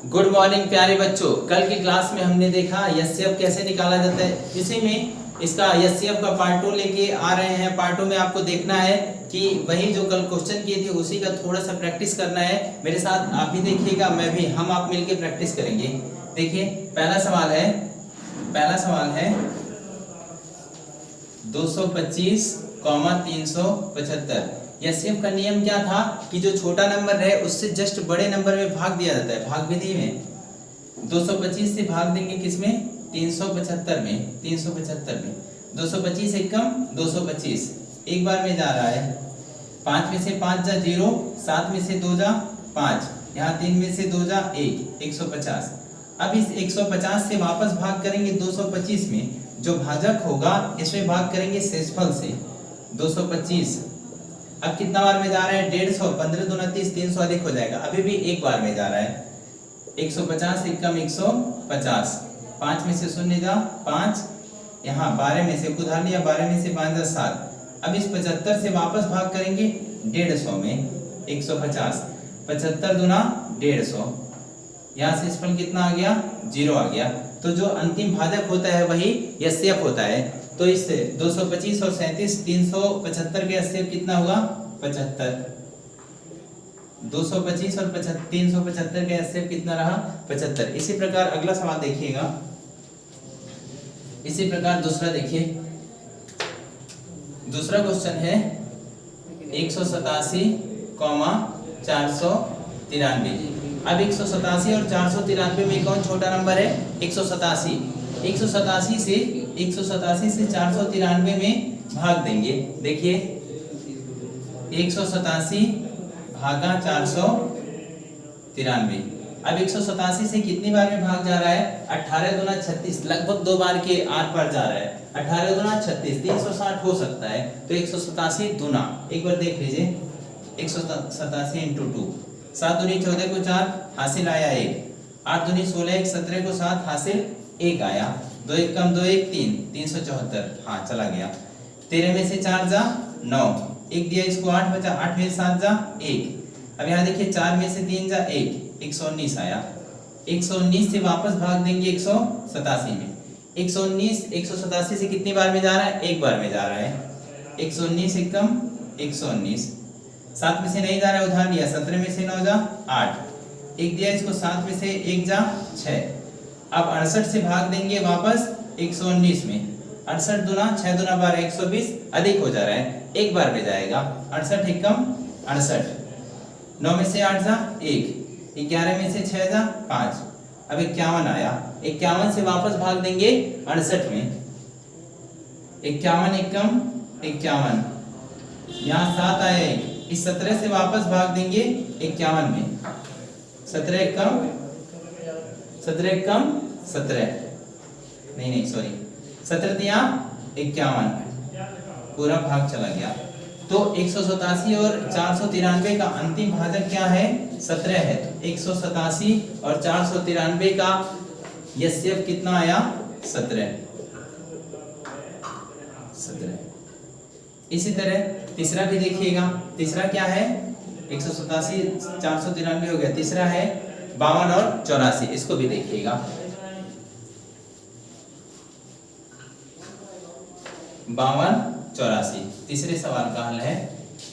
Good morning प्यारे बच्चों। कल की क्लास में हमने देखा एचसीएफ कैसे निकाला जाता है। इसी में इसका एचसीएफ का पार्ट 2 लेके आ रहे हैं। पार्ट 2 में आपको देखना है कि वही जो कल क्वेश्चन किए थे उसी का थोड़ा सा प्रैक्टिस करना है। मेरे साथ आप भी देखिएगा, मैं भी, हम आप मिलके प्रैक्टिस करेंगे। देखिए पहला सवाल है 225,375। एचसीएफ का नियम क्या था कि जो छोटा नंबर है उससे जस्ट बड़े नंबर में भाग दिया जाता है। भाग विधि में 225 से भाग देंगे किसमें? 375 में। 225 एक कम 225 एक बार में जा रहा है। 5 में से 5 जा 0, 7 में से 2 जा 5, यहाँ 3 में से 2 जा 1, 150। अब इस 150 से वापस भाग करेंगे 225 में। जो भाजक होगा इसमें भाग करेंगे शेषफल से 225। अब कितना बार में जा रहा है? 150। 15 दूना 30, 300 अधिक हो जाएगा। अभी भी एक बार में जा रहा है। 150 एक कम 150। 5 में से 0 जा 5, यहाँ 12 में से उधार लिया, 12 में से 5 जा 7। अब इस 75 से वापस भाग करेंगे 150 में 150। 75 दूना 150, यहाँ से शेषफल कितना आ गया? 0 आ गया। तो जो अंतिम भाजक होता है वही एचसीएफ होता है। तो इससे 225 और 37 375 के एचसीएफ कितना होगा? 75। 225 और 375 के एचसीएफ कितना रहा? 75। इसी प्रकार अगला सवाल देखिएगा। इसी प्रकार दूसरा देखिए। दूसरा क्वेश्चन है 187,493। अब 187 और 493 में कौन छोटा नंबर है? 187। 187 से 493 में भाग देंगे। देखिए 187 भागा 493। अब 187 से कितनी बार में भाग जा रहा है? 18 दूना 36, लगभग 2 बार के आर पार जा रहा है। 18 दूना 36, 360 हो सकता है। तो 187 दूना, एक बार देख लीजिए, 187 इंटू 2, 7 दूनी 14 को 4 हासिल आया 1, 8 दूनी 16 1 17 को 7 हासिल 1 आया। 2 एक कम 2 1 3, 374, हाँ चला गया। 13 में से 4 जा 9, 1 दिया इसको 8 बचा, 8 में से 7 जा 1। अब यहाँ देखिए 4 में से 3 जा 1, 119 आया। 119 से वापस भाग देंगे 187 में। 187 से कितनी बार में जा रहा है? एक बार में जा रहा है। 119 एक कम 119, 7 में से नहीं जा रहा है, उधार लिया, 17 में से 9 जा 8, 1 दिया इसको 7 में से 1 जा 6। अब 68 से भाग देंगे वापस 119 में। 68 दूना 6 दूना 12, 120 अधिक हो जा रहा है, एक बार में जाएगा। 68 एक कम 68, 9 में से 8 जा 1, 11 में से 6 जा 5। अब 51 आया। 51 से वापस भाग देंगे 68 में। 51 एक कम 51, यहाँ 7 आया 1, इस 17 से वापस भाग देंगे 51 में। 17 एक कम 17, नहीं सॉरी, 17 तिया 51, पूरा भाग चला गया। तो 187 और 493 का अंतिम भाजक क्या है? 17 है। 187 और 493 का एचसीएफ कितना आया? 17। इसी तरह तीसरा भी देखिएगा। तीसरा क्या है? 187 493 हो गया। तीसरा है 52 और 84, इसको भी देखिएगा। 52 84 तीसरे सवाल का हल है।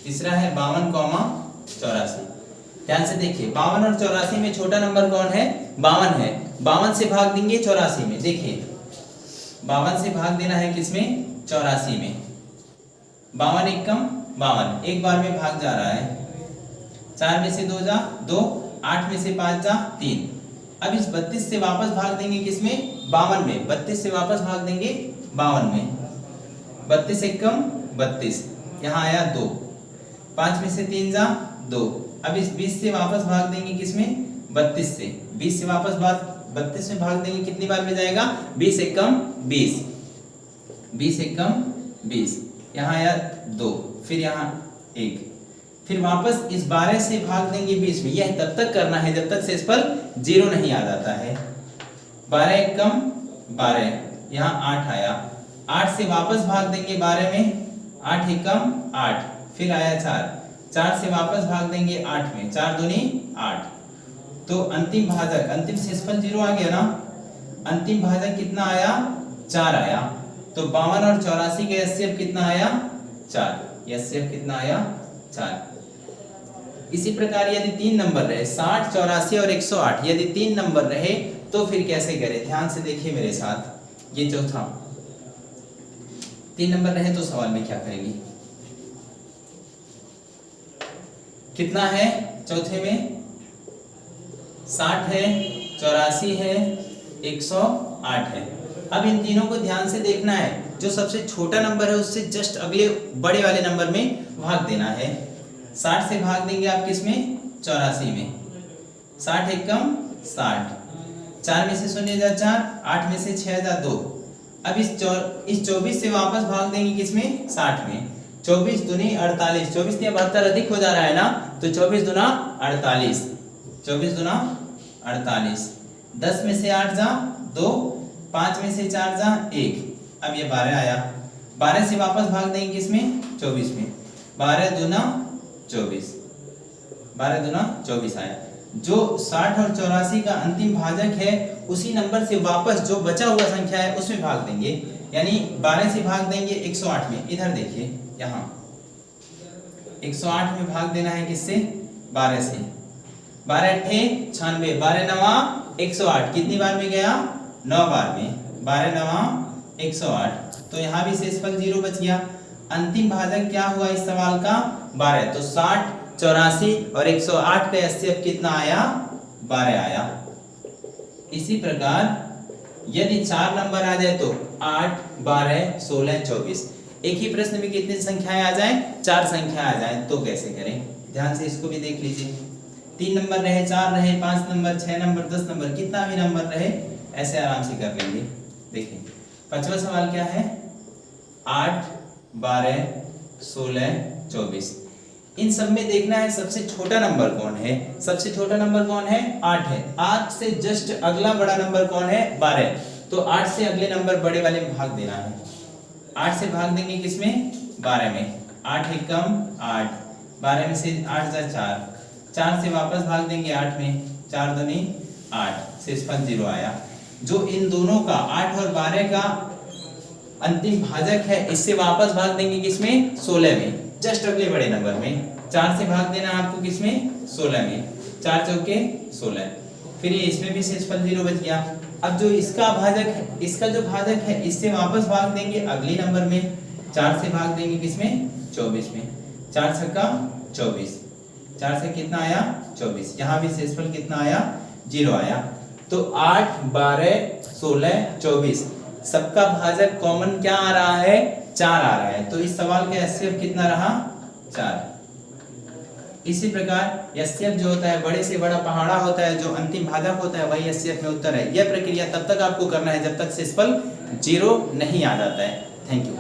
तीसरा है 52, 84। ध्यान से देखिए, 52 और 84 में छोटा नंबर कौन है? 52 है। 52 से भाग देंगे 84 में। देखिए 52 से भाग देना है किसमें? 84 में। 52 एक कम 52, एक बार में भाग जा रहा है। 4 में से 2 जा 2, 8 में से 5 जा 3। अब इस 32 से वापस भाग देंगे किसमें? 52 में। 32 से वापस भाग देंगे 52 में। 32 एक कम 32, यहाँ आया 2, 5 में से 3 जा 2। अब इस 20 से वापस भाग देंगे किसमें? 32 से। 20 से वापस 32 में भाग देंगे, कितनी बार में जाएगा? 20 एक कम 20, 20 एक कम 20, यहाँ आया 2, फिर यहाँ 1, फिर वापस इस 12 से भाग देंगे 20 में। यह तब तक करना है जब तक शेषफल 0 नहीं आ जाता है। 12 एक कम 12, यहाँ 8 आया। 8 से वापस भाग देंगे 12 में, 8 एक कम 8, फिर आया 4, 4 से वापस भाग देंगे 8 में, 4 दूनी 8। तो अंतिम भाजक, अंतिम शेषफल 0 आ गया ना, अंतिम भाजक कितना आया 4 आया। तो 52 और 84 का एचसीएफ कितना आया 4, एचसीएफ कितना आया 4। इसी प्रकार यदि 3 नंबर रहे 60, 84 और 108, यदि 3 नंबर रहे तो फिर कैसे करें, ध्यान से देखिए मेरे साथ। ये चौथा 3 नंबर रहे तो सवाल में क्या करेंगे, कितना है चौथे में 60 है, 84 है, 108 है। अब इन तीनों को ध्यान से देखना है, जो सबसे छोटा नंबर है उससे जस्ट अगले बड़े वाले नंबर में भाग देना है। 60 से भाग देंगे आप किसमें 84 में, 60 एकम 60, 4 में से 0 जा 4, 8 में से 6 जा 2। अब इस 24 से वापस भाग देंगे किसमें 60 में, 24 दूनी 48, 24 ने 72 अधिक हो जा रहा है ना, तो 24 दूना 48, 24 दूना 48, 10 में से 8 जा 2, 5 में से 4 जा 1। अब ये 12 आया, 12 से वापस भाग देंगे किसमें 24 में, 12 दूना 24, 12 दूना 24 आया। जो 60 और 84 का अंतिम भाजक है उसी नंबर से वापस जो बचा हुआ संख्या है उसमें भाग देंगे, यानी 12 से भाग देंगे 108 में। इधर देखिए यहाँ 108 में भाग देना है किससे 12 से, 12 अट्ठे 96, 12 नवा 108, कितनी बार में गया 9 बार में, 12 नवा 108। तो यहाँ भी शेषफल 0 बच गया। अंतिम भाजक क्या हुआ इस सवाल का 12, तो 60, 84 और 108 का एचसीएफ कितना आया 12 आया। इसी प्रकार यदि 4 नंबर आ जाए तो 8, 12, 16, 24, एक ही प्रश्न में कितनी संख्याएं आ जाएं 4 संख्या आ जाएं, तो कैसे करें, ध्यान से इसको भी देख लीजिए। 3 नंबर रहे, 4 रहे, 5 नंबर, 6 नंबर, 10 नंबर, कितना भी नंबर रहे ऐसे आराम से कर लेंगे। देखिए 5वां सवाल क्या है 8, 12, 16, 24, इन सब में देखना है सबसे छोटा नंबर कौन है। सबसे छोटा नंबर कौन है 8 है, 8 से जस्ट अगला बड़ा नंबर कौन है 12, तो 8 से अगले नंबर बड़े वाले में भाग देना है। 8 से भाग देंगे किसमें 12 में, 8 एकम 8, 12 में से 8 जा 4, 4 से वापस भाग देंगे 8 में, 4 दूनी 8, शेषफल 0 आया। जो इन दोनों का 8 और 12 का अंतिम भाजक है इससे वापस भाग देंगे किसमें 16 में, जस्ट अगले बड़े नंबर में। 4 से भाग देना आपको किसमें 16 में, 4 चौके 16, फिर ये इसमें भी शेषफल 0 बच गया। अब जो इसका भाजक है, इसका जो भाजक है इससे वापस भाग देंगे अगले नंबर में, 4 से भाग देंगे किसमें 24 में, 4 छक्का 24, 4 से कितना आया 24, यहाँ भी शेषफल कितना आया 0 आया। तो 8, 12, 16, 24 सबका भाजक कॉमन क्या आ रहा है 4 आ रहा है, तो इस सवाल का एचसीएफ कितना रहा 4। इसी प्रकार एचसीएफ जो होता है बड़े से बड़ा पहाड़ा होता है, जो अंतिम भाजक होता है वही एचसीएफ में उत्तर है। यह प्रक्रिया तब तक आपको करना है जब तक शेषफल 0 नहीं आ जाता है। Thank you.